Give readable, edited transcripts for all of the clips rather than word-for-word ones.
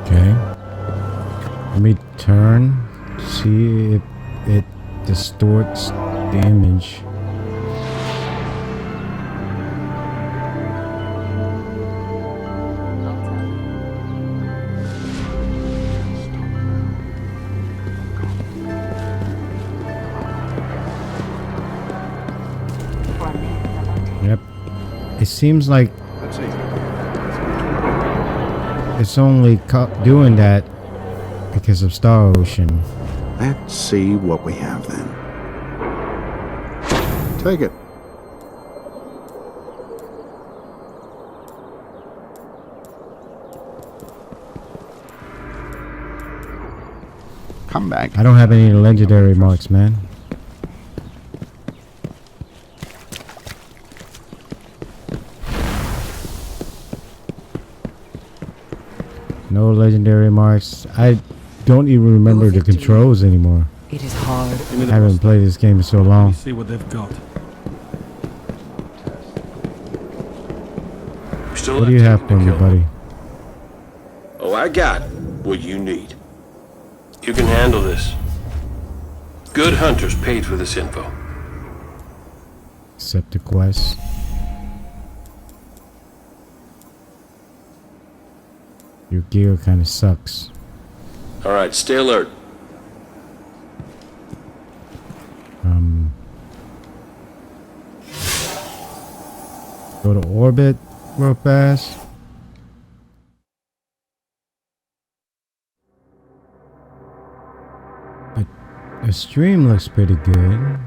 Okay. Let me turn. See if it distorts the image. Yep. It seems like it's only doing that because of Star Ocean. Let's see what we have then. Take it. Come back. I don't have any legendary marks, man. No legendary marks. I don't even remember the controls anymore. It is hard. I haven't played this game in so long. See what they've got. What do you have for me, buddy? Oh, I got what you need. You can handle this. Good hunters paid for this info. Accept the quest. Your gear kind of sucks. All right, stay alert. Go to orbit real fast. But the stream looks pretty good.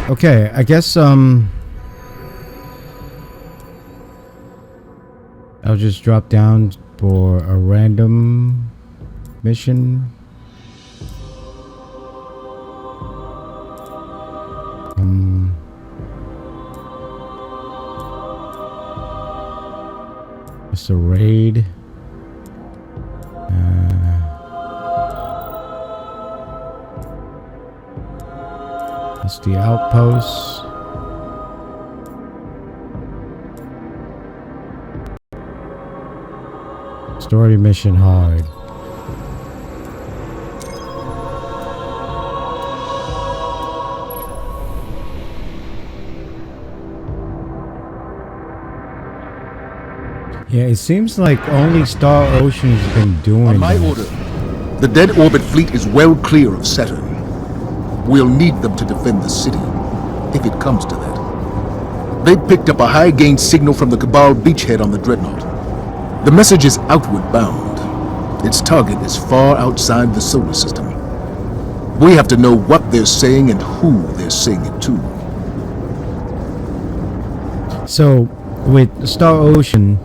Okay, I guess I'll just drop down for a random mission. It's a raid. That's the outpost. Story mission hard. Yeah, it seems like only Star Ocean's been doing On my this. order, the dead orbit fleet is well clear of Saturn. We'll need them to defend the city, if it comes to that. They picked up a high-gain signal from the Cabal beachhead on the Dreadnought. The message is outward bound. Its target is far outside the solar system. We have to know what they're saying and who they're saying it to. So, with Star Ocean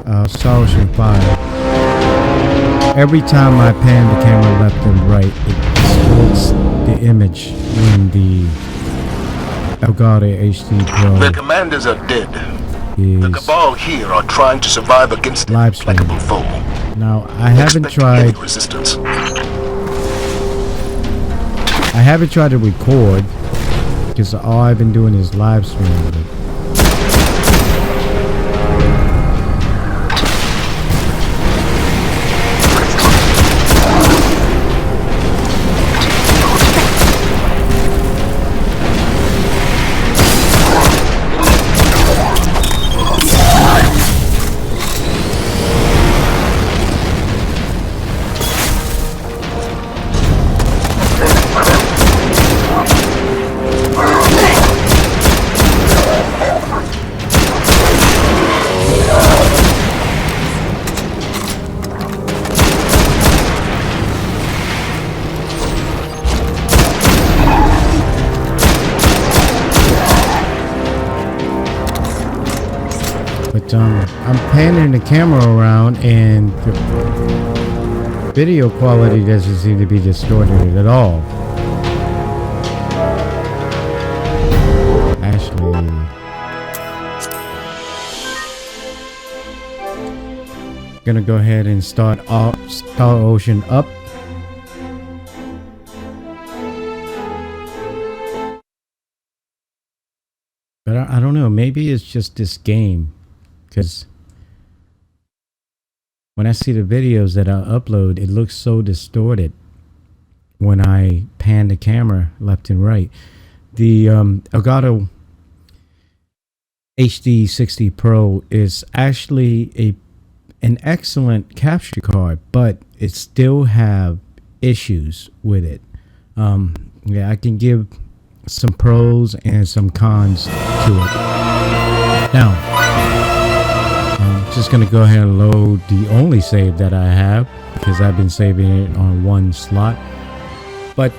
5, every time I pan the camera left and right, it distorts the image in the Elgato HD Pro. Their commanders are dead. The Is Cabal here are trying to survive against an live stream. implacable foe. Now I haven't Expect heavy tried. resistance. I haven't tried to record because all I've been doing is live streaming it. But I'm panning the camera around and the video quality doesn't seem to be distorted at all. Actually, gonna go ahead and start Star Ocean up. But I don't know, maybe it's just this game. because when I see the videos that I upload, it looks so distorted when I pan the camera left and right. The Elgato HD60 Pro is actually an excellent capture card, but it still have issues with it. Yeah, I can give some pros and some cons to it. Now, I'm just gonna go ahead and load the only save that I have, because I've been saving it on one slot. But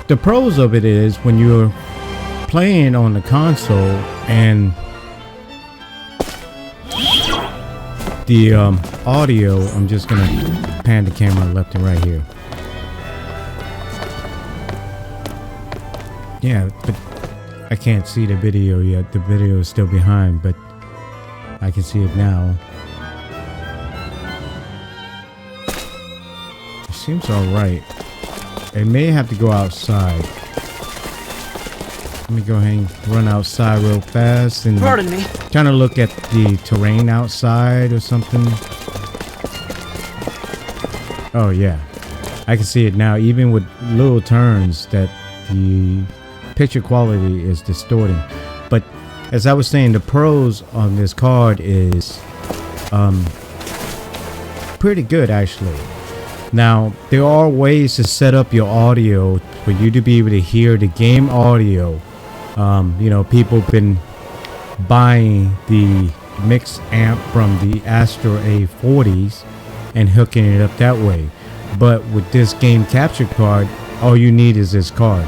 the pros of it is when you're playing on the console and the audio, I'm just gonna pan the camera left and right here. Yeah, but I can't see the video yet. The video is still behind, but I can see it now. It seems alright. It may have to go outside. Let me go ahead and run outside real fast and Pardon me. kind of look at the terrain outside or something. Oh yeah, I can see it now. Even with little turns, that the picture quality is distorting. But as I was saying, the pros on this card is pretty good actually. Now there are ways to set up your audio for you to be able to hear the game audio. You know, people have been buying the mix amp from the Astro A40s and hooking it up that way. But with this game capture card, all you need is this card.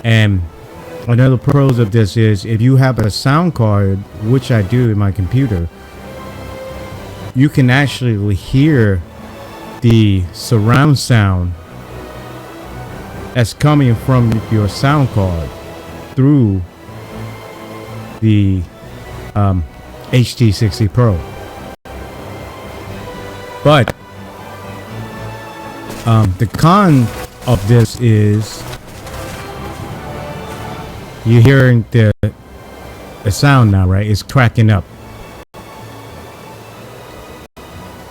And another pros of this is if you have a sound card, which I do in my computer, you can actually hear the surround sound that's coming from your sound card through the HD60 Pro. But the con of this is you're hearing the sound now, right? It's cracking up.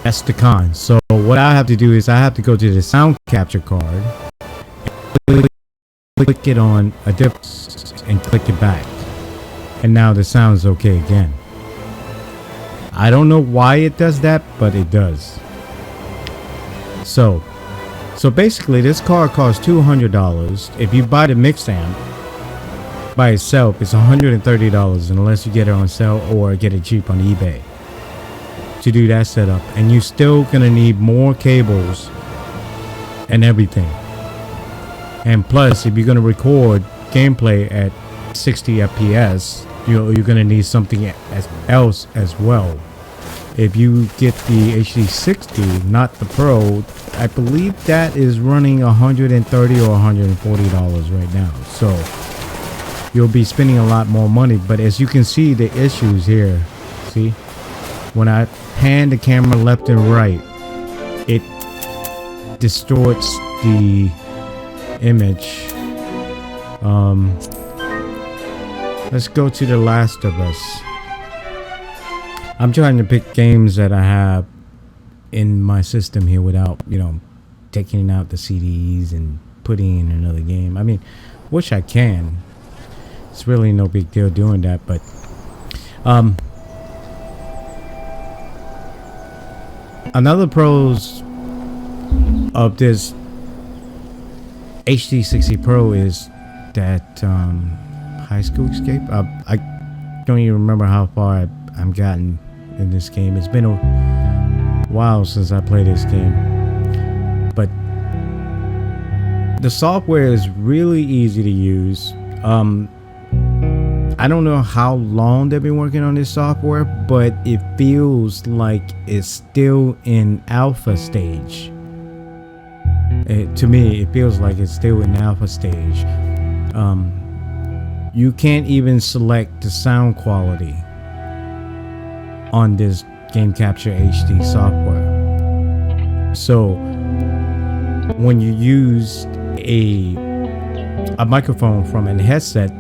That's the con. So what I have to do is I have to go to the sound capture card, click it on a different, and click it back, and now the sound's okay again. I don't know why it does that, but it does. So basically this card costs $200. If you buy the mix amp by itself, it's $130 unless you get it on sale or get it cheap on eBay to do that setup. And you're still gonna need more cables and everything. And plus, if you're gonna record gameplay at 60 FPS, you're gonna need something else as well. If you get the HD60, not the Pro, I believe that is running $130 or $140 right now. So you'll be spending a lot more money. But as you can see, the issues here, see, when I pan the camera left and right, it distorts the image. Let's go to The Last of Us. I'm trying to pick games that I have in my system here without, you know, taking out the CDs and putting in another game. I mean, wish I can. It's really no big deal doing that, but another pros of this HD60 Pro is that high school escape. I don't even remember how far I'm gotten in this game. It's been a while since I played this game, but the software is really easy to use. I don't know how long they've been working on this software, but it feels like it's still in alpha stage. To me, it feels like it's still in alpha stage. You can't even select the sound quality on this Game Capture HD software. So when you use a microphone from a headset,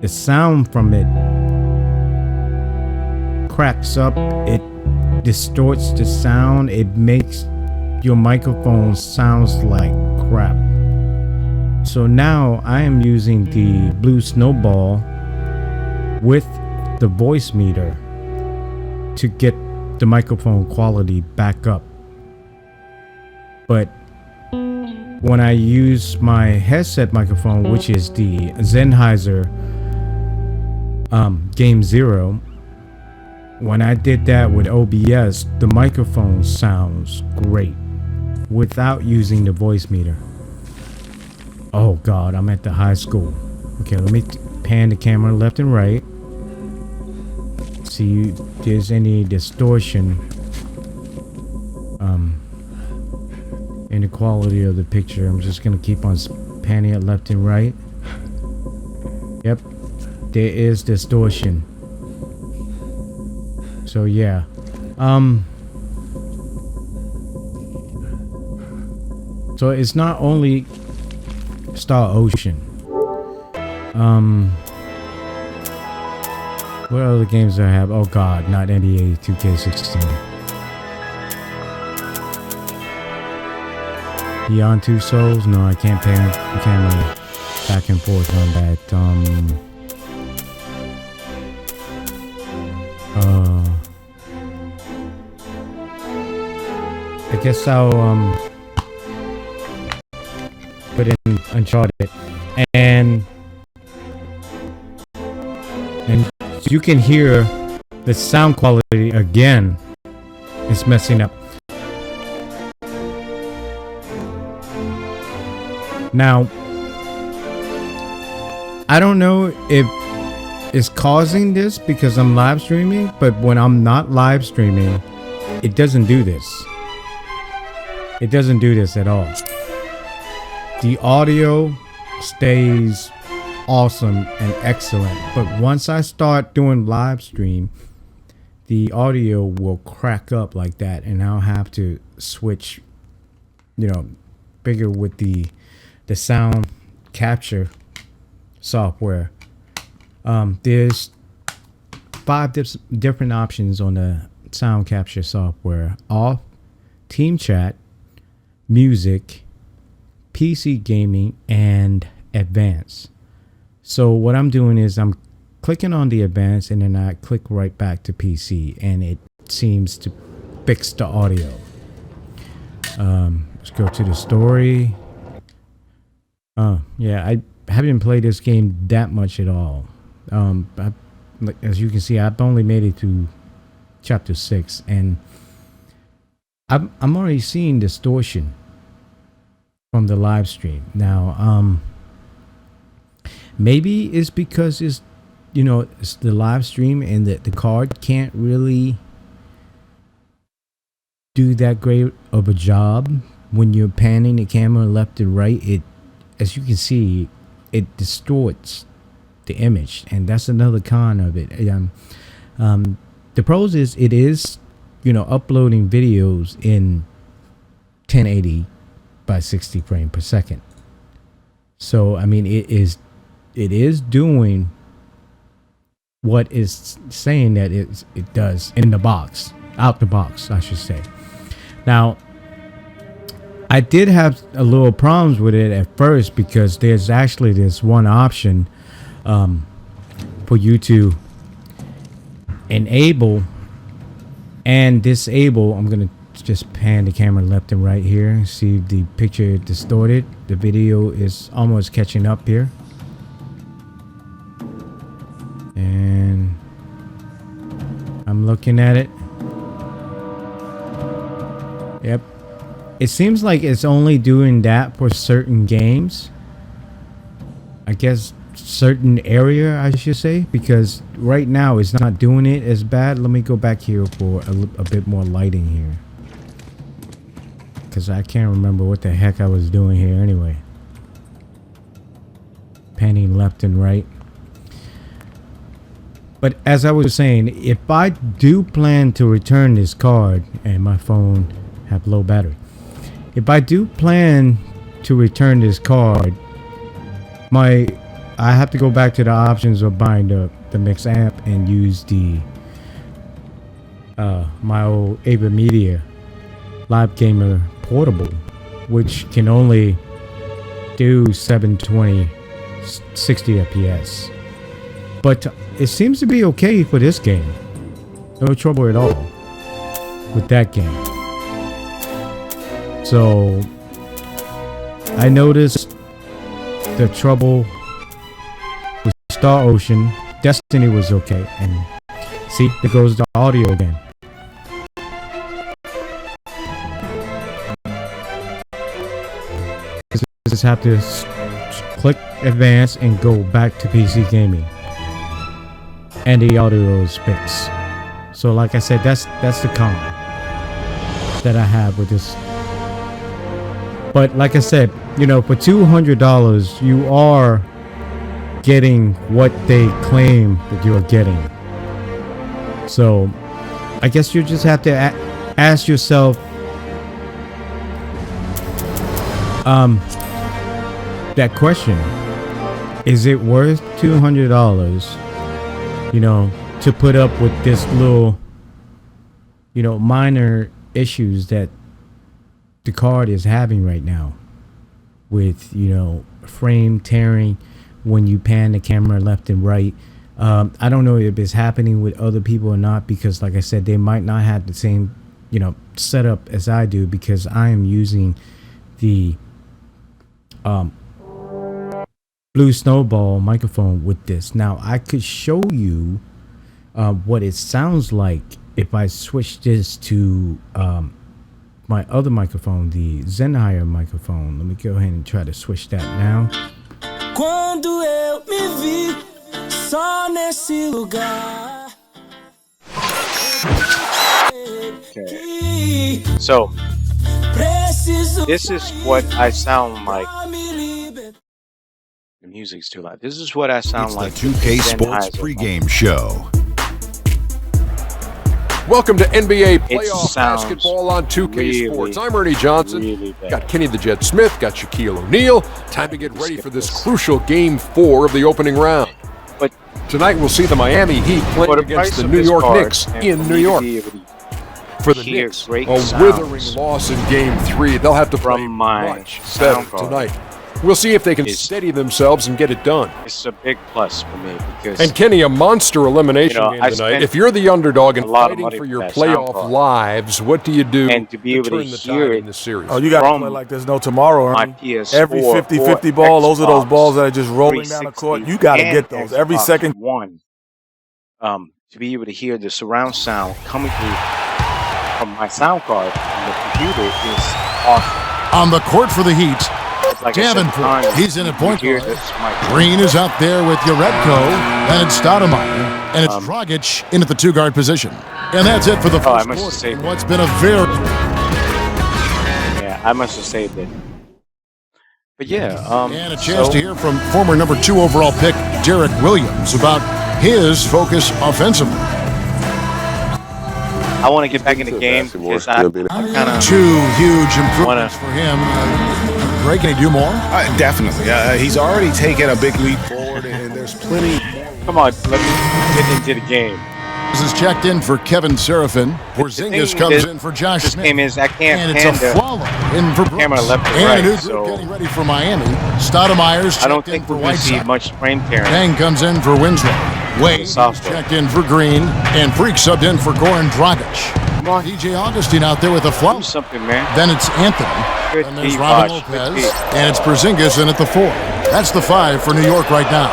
the sound from it cracks up, it distorts the sound, it makes your microphone sounds like crap. So now I am using the Blue Snowball with the voice meter to get the microphone quality back up. But when I use my headset microphone, which is the Sennheiser Game Zero, when I did that with OBS, the microphone sounds great without using the voice meter. Oh God, I'm at the high school. Okay, let me pan the camera left and right. See if there's any distortion in the quality of the picture. I'm just gonna keep on panning it left and right. Yep, there is distortion. So yeah, so it's not only Star Ocean. What other games do I have? Oh God, not NBA 2K16. Beyond Two Souls? No, I can't pan the camera back and forth on that. I guess I'll put in Uncharted, and you can hear the sound quality again. It's messing up. Now, I don't know if it's causing this because I'm live streaming, but when I'm not live streaming, it doesn't do this. It doesn't do this at all. The audio stays awesome and excellent, but once I start doing live stream, the audio will crack up like that, and I'll have to switch, you know, bigger with the sound capture software. There's 5 different options on the sound capture software: off, team chat, music, PC gaming, and advanced. So what I'm doing is I'm clicking on the advanced, and then I click right back to PC, and it seems to fix the audio. Let's go to the story. Yeah, I haven't played this game that much at all. As you can see, I've only made it to chapter 6, and I'm already seeing distortion from the live stream. Now, maybe it's because it's, you know, it's the live stream, and the card can't really do that great of a job when you're panning the camera left and right. It, as you can see, it distorts the image, and that's another con of it. The pros is it is, you know, uploading videos in 1080 by 60 frames per second. So I mean, it is doing what is saying that it does in the box, out the box, I should say. Now, I did have a little problems with it at first because there's actually this one option for you to enable and disable. I'm gonna just pan the camera left and right here. See the picture distorted. The video is almost catching up here, and I'm looking at it. Yep. It seems like it's only doing that for certain games. I guess certain area, I should say, because right now it's not doing it as bad. Let me go back here for a bit more lighting here, because I can't remember what the heck I was doing here anyway. Panning left and right. But as I was saying, if I do plan to return this card, and my phone have low battery, if I do plan to return this card, my I have to go back to the options of buying the mix amp and use the my old Ava Media Live Gamer Portable, which can only do 720 60 FPS. But it seems to be okay for this game. No trouble at all with that game. So I noticed the trouble with Star Ocean. Destiny was okay, and see, there goes the audio again. Just have to click advance and go back to PC gaming, and the audio is fixed. So like I said, that's the con that I have with this. But like I said, you know, for $200 you are getting what they claim that you are getting. So I guess you just have to ask yourself that question: is it worth $200, you know, to put up with this little, you know, minor issues that the card is having right now, with, you know, frame tearing when you pan the camera left and right? I don't know if it's happening with other people or not, because like I said, they might not have the same, you know, setup as I do, because I am using the Blue Snowball microphone with this. Now I could show you what it sounds like if I switch this to my other microphone, the Sennheiser microphone. Let me go ahead and try to switch that now. Quando eu me vi só nesse lugar. Okay. So this is what I sound like. The music's too loud. This is what I sound like. It's the 2K Sports pregame show. Welcome to NBA It playoff sounds basketball on 2K really, Sports. I'm Ernie Johnson. really bad. Got Kenny the Jet Smith, got Shaquille O'Neal. Time to get ready for this crucial Game 4 of the opening round. But Tonight we'll see the Miami Heat for playing the against price the of New this York card, Knicks and in for New me to York. be able to For the hear Knicks, great a sounds withering loss in Game 3. They'll have to play from my much sound better card. tonight. We'll see if they can Is- steady themselves and get it done. It's a big plus for me because And Kenny, a monster elimination You know, game I tonight. spent If you're the underdog and a lot of fighting money for for your that sound playoff card. lives, what do you do And to be able to turn the hear tide it in the series? Oh, you got to from play like there's no tomorrow, my Ernie. PS4 Every 50-50 ball, those are those balls that are just rolling down the court. You got to get those every second. One, to be able to hear the surround sound coming through from my sound card on the computer is awesome. On the court for the Heat, It's like I said, Davenport. time He's in at point you hear guard. this mic. Green is out there with Yuretko, and it's Stoudemire, and it's Dragic in at the two-guard position. And that's it for the Oh, I first must have quarter. saved in it. What's been a very... Yeah, I must have saved it. But yeah, And a chance to hear from former number 2 overall pick Derek Williams about his focus offensively. I want to get back in the game because I kind of 2 huge improvements for him. Greg, can he do more? Definitely. He's already taken a big leap forward, and there's plenty. come on, let me get into the game. This is checked in for Kevin Seraphin. Porzingis thing comes is, in for Josh This Smith. game is I can't And it's hand a the follow in for Brooks. camera left and and right, a new group so getting ready for Miami. Stoudemire's I don't checked in think for we're going to see Whiteside. much frame tearing. Bang comes in for Winslow. Wade is sophomore. checked in for Green. And Freak subbed in for Goran Dragic. Come on, DJ Augustine out there with a do flout. something, man. Then it's Anthony. Good And there's D, Robin Bosh. Good Lopez. D. And it's Porzingis in at the 4. That's the 5 for New York right now.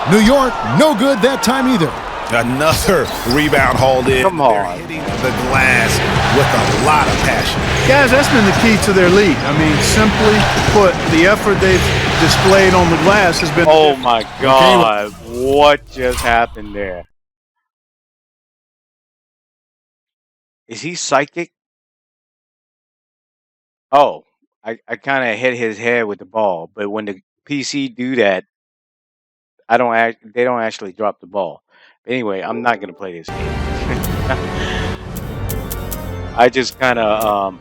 New York, no good that time either. Another rebound hauled in. Come They're on. hitting the glass with a lot of passion. Guys, that's been the key to their lead. I mean, simply put, the effort they've displayed on the glass has been. Oh my God! What just happened there? Is he psychic? Oh, I kind of hit his head with the ball, but when the PC do that, they don't actually drop the ball. Anyway, I'm not gonna play this game. I just kind of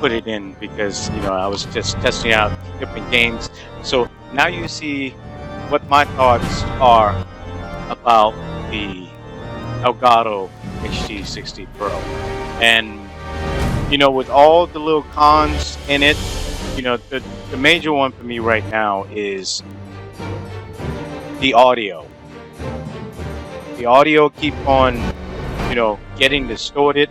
put it in because I was just testing out different games. So now you see what my thoughts are about the Elgato HD60 Pro, and with all the little cons in it, the major one for me right now is the audio. The audio keep on getting distorted.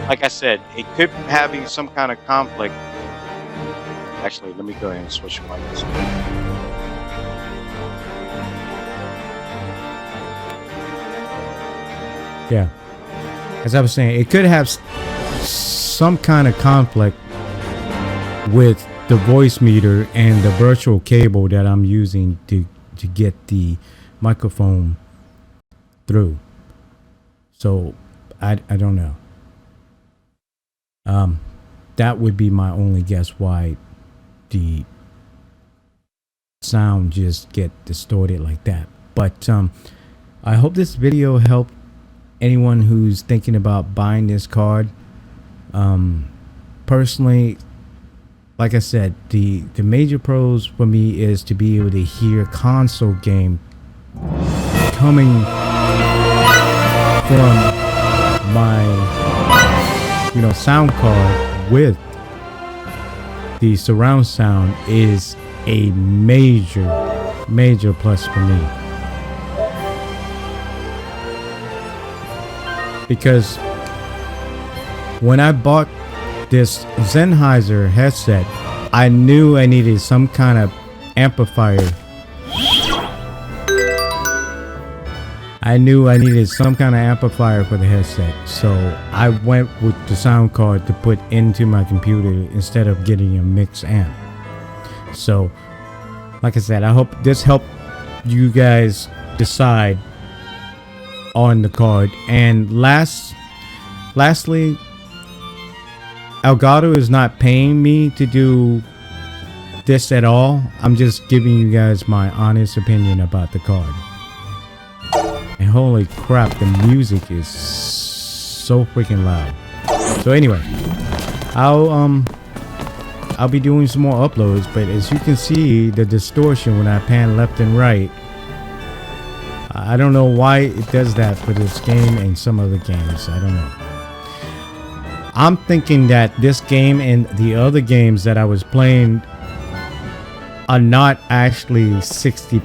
Like I said, it could be having some kind of conflict. Actually, let me go ahead and switch mics. Yeah. As I was saying, it could have some kind of conflict with the voice meter and the virtual cable that I'm using to get the microphone through. So I don't know. That would be my only guess why the sound just get distorted like that. But I hope this video helped anyone who's thinking about buying this card. Personally, like I said, the major pros for me is to be able to hear console game coming from my sound card with the surround sound is a major plus for me, because when I bought this Sennheiser headset, I knew I needed some kind of amplifier. I knew I needed some kind of amplifier for the headset, so I went with the sound card to put into my computer instead of getting a mix amp. So, like I said, I hope this helped you guys decide on the card. And lastly, Elgato is not paying me to do this at all. I'm just giving you guys my honest opinion about the card. And holy crap, the music is so freaking loud. So anyway, I'll be doing some more uploads, but as you can see, the distortion when I pan left and right, I don't know why it does that for this game and some other games. I don't know. I'm thinking that this game and the other games that I was playing are not actually 60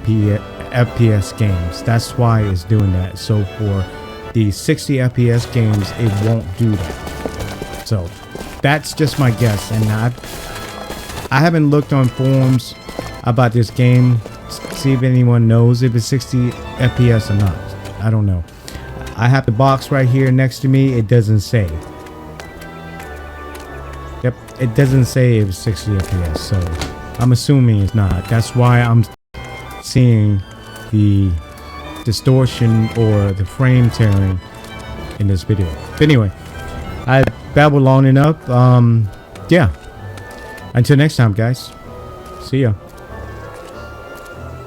FPS games. That's why it's doing that. So for the 60 FPS games, it won't do that. So that's just my guess, and I haven't looked on forums about this game, see if anyone knows if it's 60 FPS or not. I don't know. I have the box right here next to me. It doesn't say. Yep, it doesn't say it was 60 FPS, so I'm assuming it's not. That's why I'm seeing the distortion or the frame tearing in this video. But anyway, I babbled long enough. Yeah. Until next time, guys. See ya.